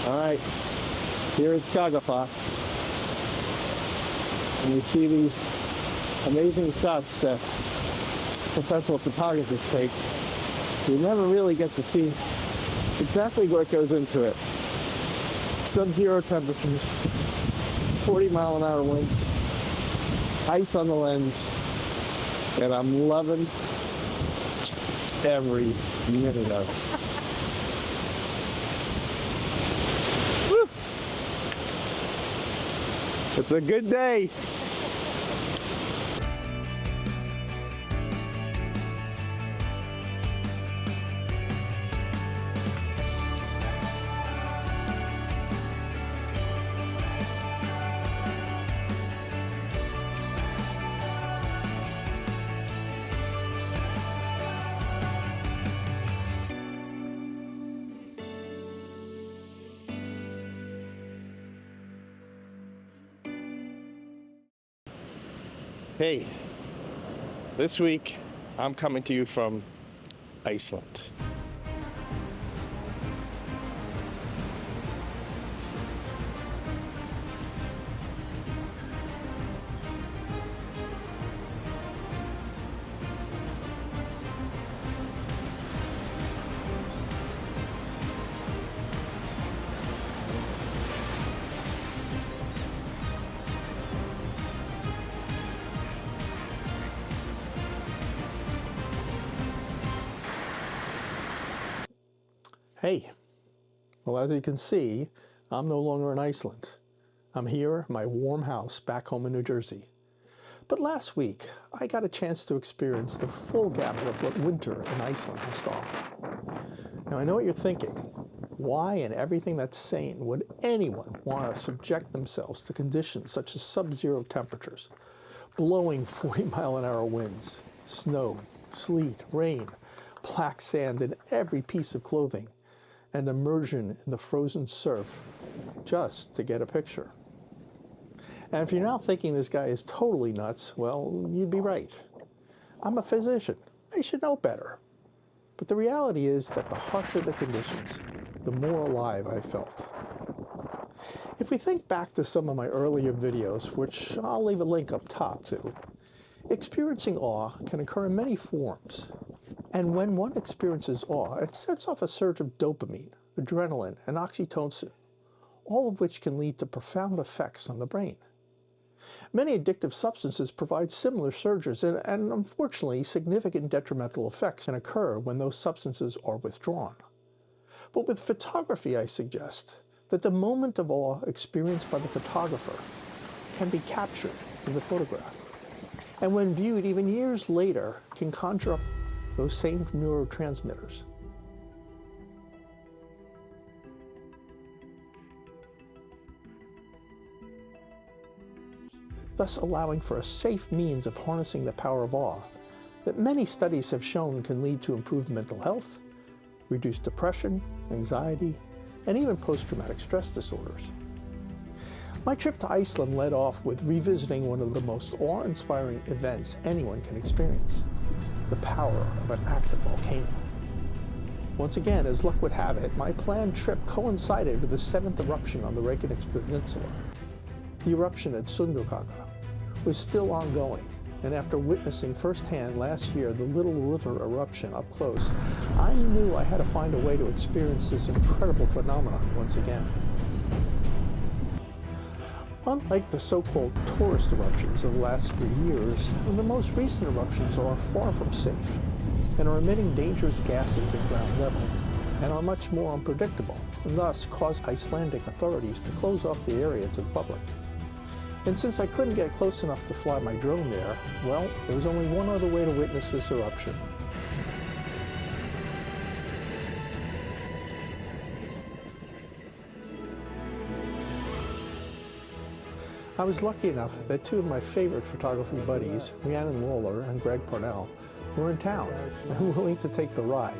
All right, here at Skagafoss, and you see these amazing shots that professional photographers take. You never really get to see exactly what goes into it. Sub-zero temperatures, 40-mile-an-hour winds, ice on the lens, and I'm loving every minute of it. Woo! It's a good day. Hey, this week I'm coming to you from Iceland. Hey, well, as you can see, I'm no longer in Iceland. I'm here in my warm house back home in New Jersey. But last week, I got a chance to experience the full gamut of what winter in Iceland has to offer. Now, I know what you're thinking. Why in everything that's sane would anyone want to subject themselves to conditions such as sub-zero temperatures, blowing 40-mile-an-hour winds, snow, sleet, rain, black sand in every piece of clothing, and immersion in the frozen surf just to get a picture? And if you're now thinking this guy is totally nuts, well, you'd be right. I'm a physician. I should know better. But the reality is that the harsher the conditions, the more alive I felt. If we think back to some of my earlier videos, which I'll leave a link up top to, experiencing awe can occur in many forms. And when one experiences awe, it sets off a surge of dopamine, adrenaline, and oxytocin, all of which can lead to profound effects on the brain. Many addictive substances provide similar surges, and unfortunately, significant detrimental effects can occur when those substances are withdrawn. But with photography, I suggest that the moment of awe experienced by the photographer can be captured in the photograph, and when viewed even years later, can conjure up those same neurotransmitters. Thus allowing for a safe means of harnessing the power of awe that many studies have shown can lead to improved mental health, reduced depression, anxiety, and even post-traumatic stress disorders. My trip to Iceland led off with revisiting one of the most awe-inspiring events anyone can experience: the power of an active volcano. Once again, as luck would have it, my planned trip coincided with the 7th eruption on the Reykjanes Peninsula. The eruption at Sundruganga was still ongoing, and after witnessing firsthand last year the Little River eruption up close, I knew I had to find a way to experience this incredible phenomenon once again. Unlike the so-called tourist eruptions of the last 3 years, the most recent eruptions are far from safe and are emitting dangerous gases at ground level and are much more unpredictable, and thus cause Icelandic authorities to close off the area to the public. And since I couldn't get close enough to fly my drone there, well, there was only one other way to witness this eruption. I was lucky enough that 2 of my favorite photography buddies, Rhiannon Lawler and Greg Parnell, were in town and willing to take the ride.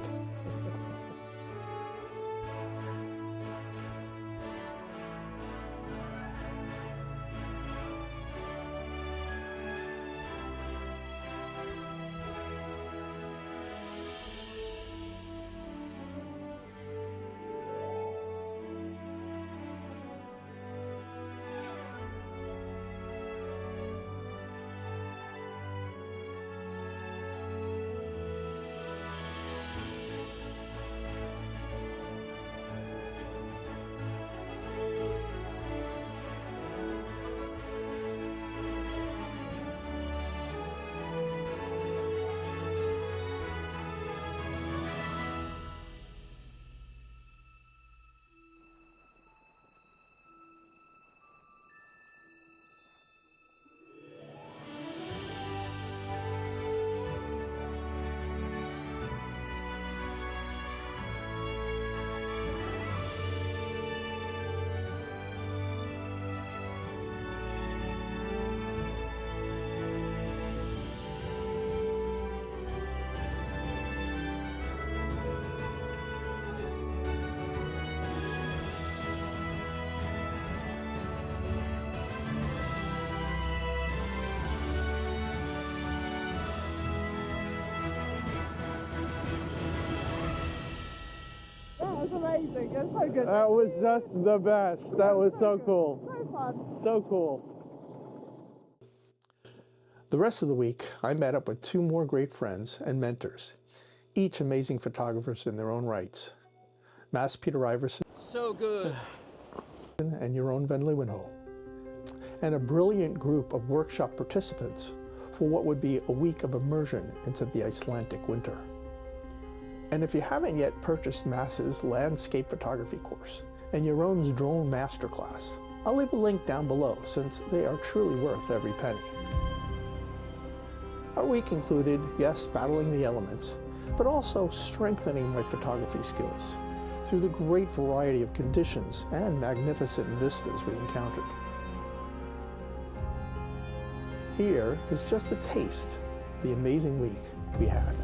amazing. It's so good. That was just the best. That was so cool. So fun. So cool. The rest of the week, I met up with two more great friends and mentors, each amazing photographers in their own rights. Mads Peter Iverson. So good. And Jeroen van Leeuwenhoek. And a brilliant group of workshop participants for what would be a week of immersion into the Icelandic winter. And if you haven't yet purchased Mass's landscape photography course and Jeroen's drone masterclass, I'll leave a link down below since they are truly worth every penny. Our week included, yes, battling the elements, but also strengthening my photography skills through the great variety of conditions and magnificent vistas we encountered. Here is just a taste of the amazing week we had.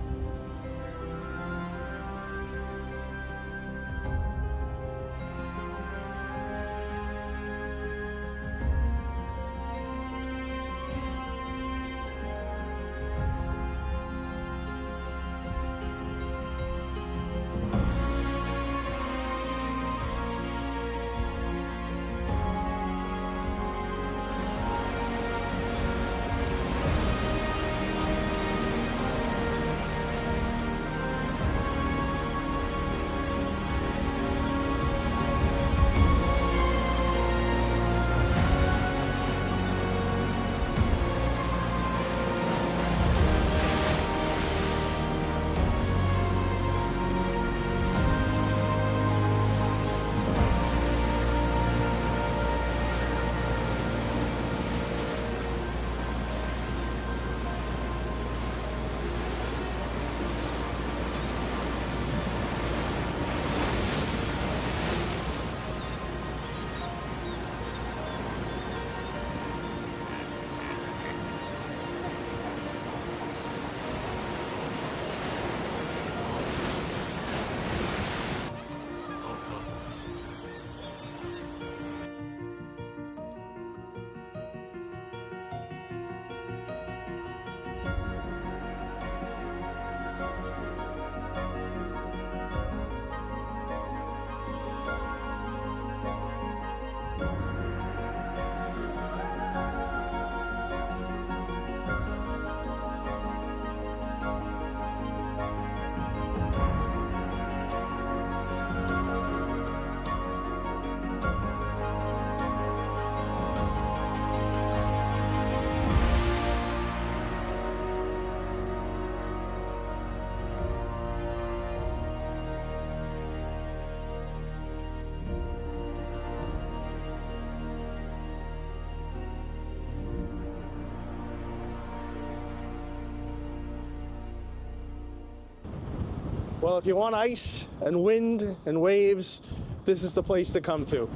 Well, if you want ice and wind and waves, this is the place to come to.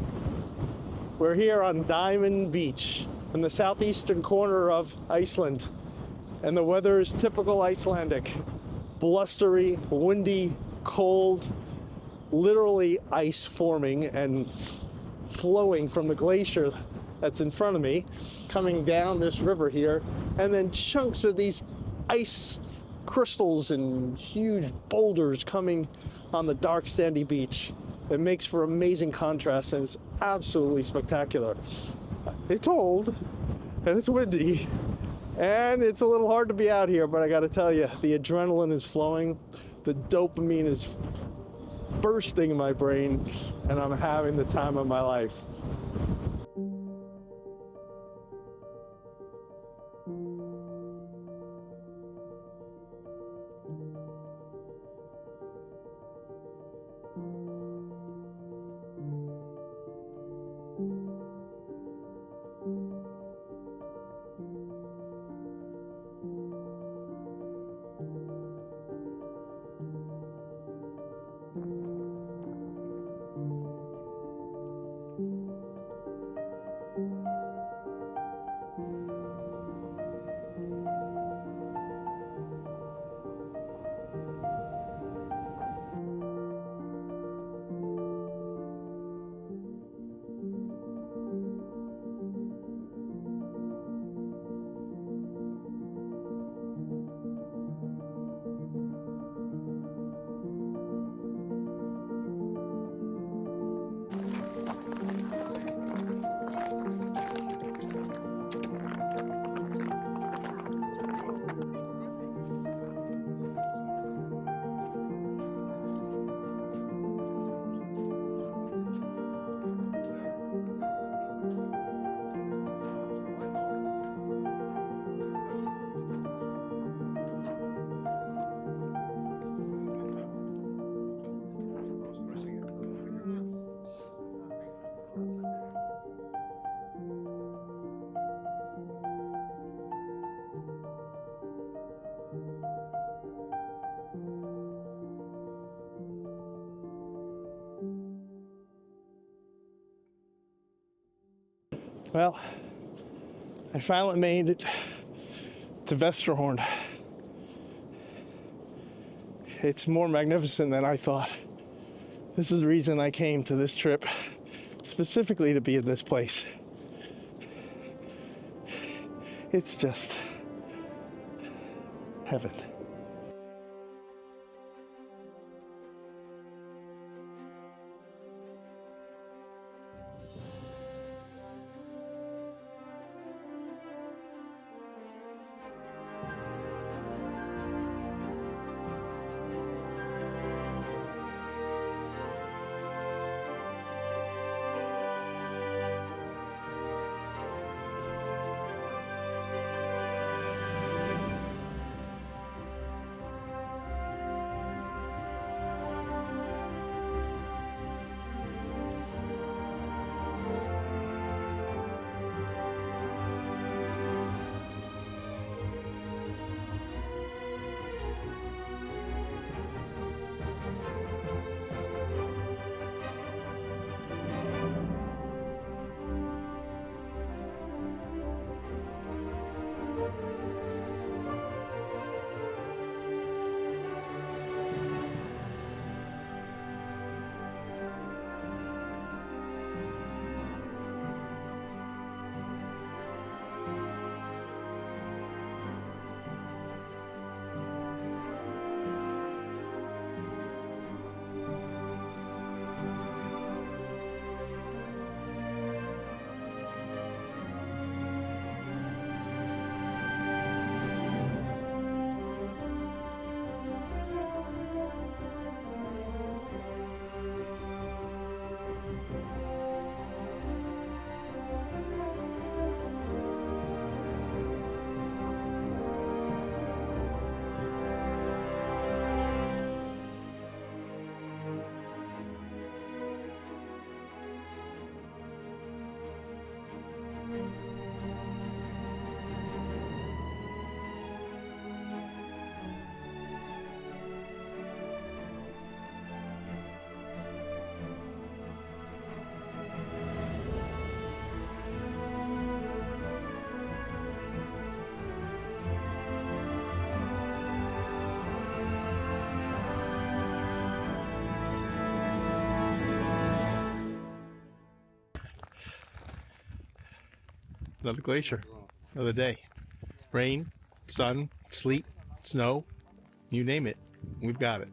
We're here on Diamond Beach in the southeastern corner of Iceland, and the weather is typical Icelandic. Blustery, windy, cold, literally ice forming and flowing from the glacier that's in front of me, coming down this river here, and then chunks of these ice crystals and huge boulders coming on the dark sandy beach. It makes for amazing contrast, and it's absolutely spectacular. It's cold and it's windy and it's a little hard to be out here, but I gotta tell you, the adrenaline is flowing, the dopamine is bursting in my brain, and I'm having the time of my life. Well, I finally made it to Vestrahorn. It's more magnificent than I thought. This is the reason I came to this trip, specifically to be at this place. It's just heaven. Another glacier, another day. Rain, sun, sleet, snow, you name it, we've got it.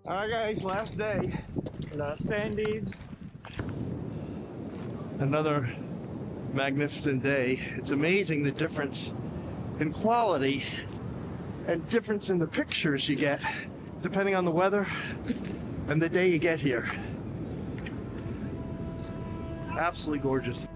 All right, guys, last day. Last standing. Another magnificent day. It's amazing the difference in quality and difference in the pictures you get depending on the weather and the day you get here. Absolutely gorgeous.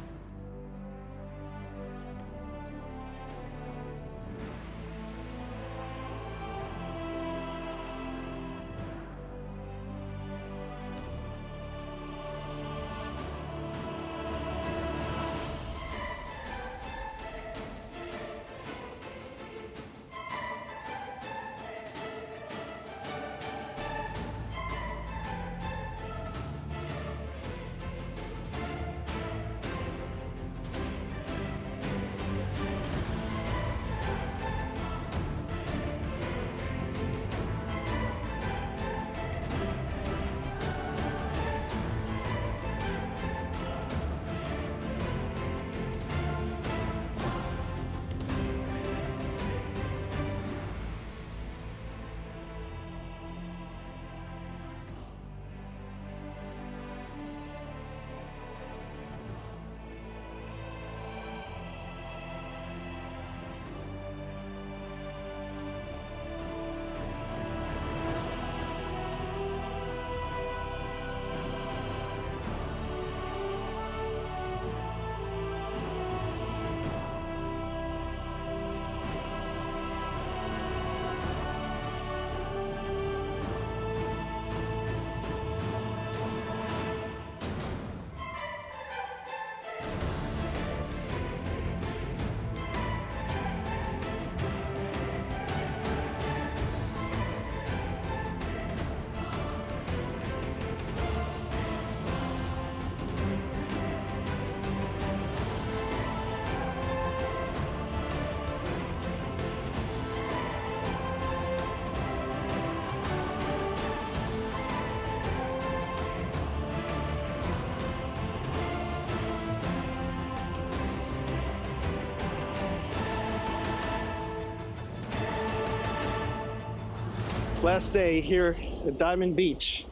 Last day here at Diamond Beach,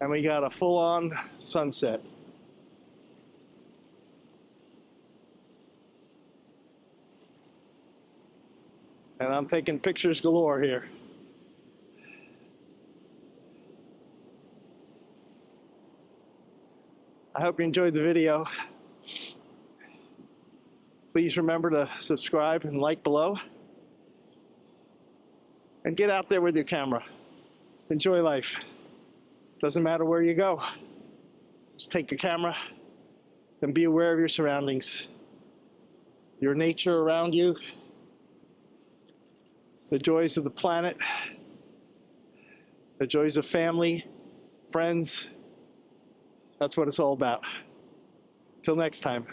and we got a full-on sunset. And I'm taking pictures galore here. I hope you enjoyed the video. Please remember to subscribe and like below. And get out there with your camera. Enjoy life. Doesn't matter where you go. Just take your camera and be aware of your surroundings. Your nature around you. The joys of the planet. The joys of family, friends. That's what it's all about. Till next time.